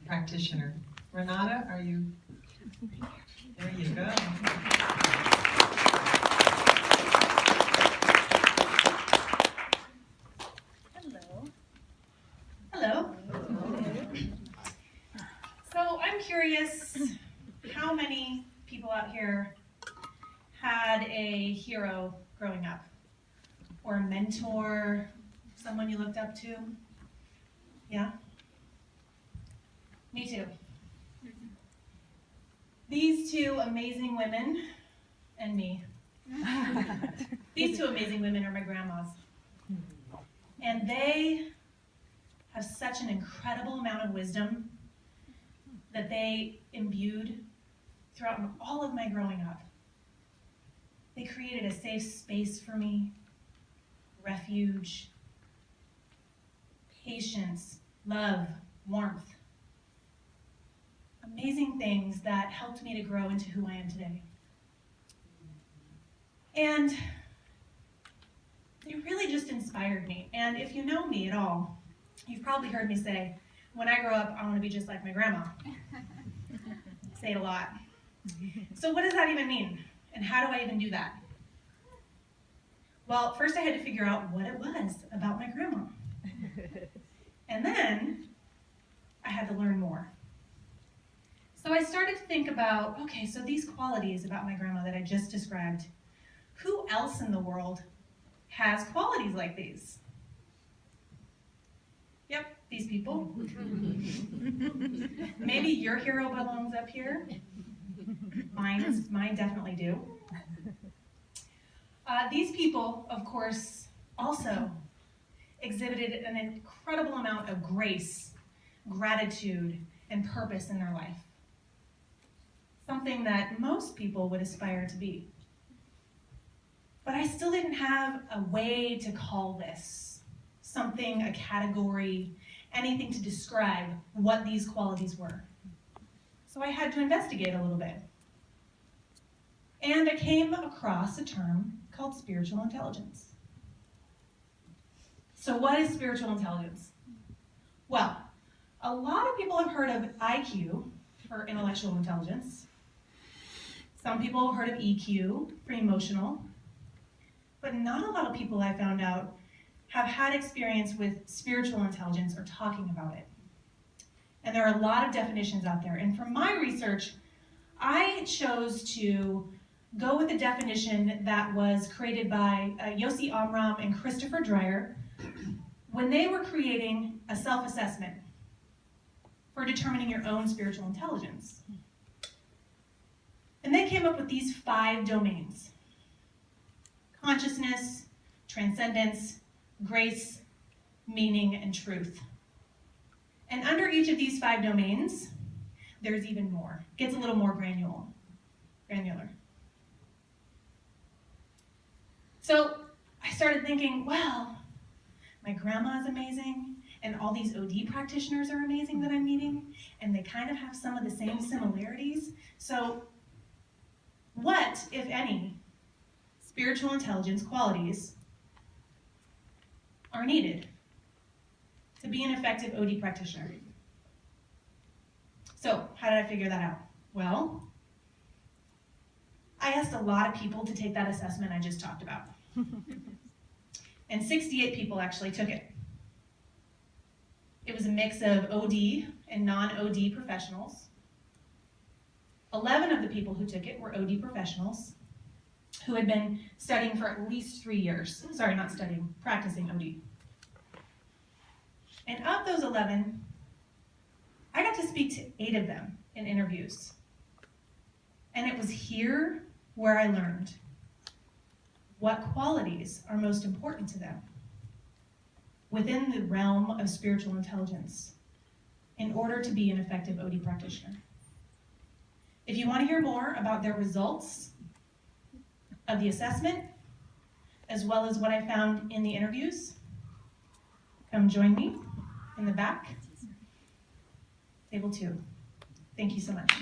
practitioner. Renata, are you? There you go. Hello. So I'm curious, how many people out here had a hero growing up? Or a mentor, someone you looked up to? Yeah? Me too. These two amazing women and me. These two amazing women are my grandmas. And they have such an incredible amount of wisdom that they imbued throughout all of my growing up. They created a safe space for me, refuge, patience, love, warmth. Amazing things that helped me to grow into who I am today. And they really just inspired me. And if you know me at all, you've probably heard me say, when I grow up, I want to be just like my grandma. Say it a lot. So what does that even mean? And how do I even do that? Well, first I had to figure out what it was about my grandma. And then I had to learn more. So I started to think about, okay, so these qualities about my grandma that I just described, who else in the world has qualities like these? Yep, these people. Maybe your hero belongs up here. Mine definitely do. These people, of course, also exhibited an incredible amount of grace, gratitude, and purpose in their life. Something that most people would aspire to be. But I still didn't have a way to call this, something, a category, anything to describe what these qualities were. So I had to investigate a little bit. And I came across a term called spiritual intelligence. So what is spiritual intelligence? Well, a lot of people have heard of IQ for intellectual intelligence. Some people have heard of EQ for emotional. But not a lot of people, I found out, have had experience with spiritual intelligence or talking about it. And there are a lot of definitions out there. And from my research, I chose to go with a definition that was created by Yossi Amram and Christopher Dreyer when they were creating a self-assessment for determining your own spiritual intelligence. And they came up with these 5 domains: consciousness, transcendence, grace, meaning, and truth. And under each of these 5 domains, there's even more. It gets a little more granular. So I started thinking, well, my grandma is amazing, and all these OD practitioners are amazing that I'm meeting, and they kind of have some of the same similarities. So what, if any, spiritual intelligence qualities are needed to be an effective OD practitioner? So how did I figure that out? Well, I asked a lot of people to take that assessment I just talked about. And 68 people actually took it. It was a mix of OD and non-OD professionals. 11 of the people who took it were OD professionals who had been studying for at least 3 years. Sorry, not studying, practicing OD. And of those 11, I got to speak to 8 of them in interviews. And it was here where I learned what qualities are most important to them within the realm of spiritual intelligence in order to be an effective OD practitioner. If you want to hear more about their results of the assessment, as well as what I found in the interviews, come join me in the back, table 2. Thank you so much.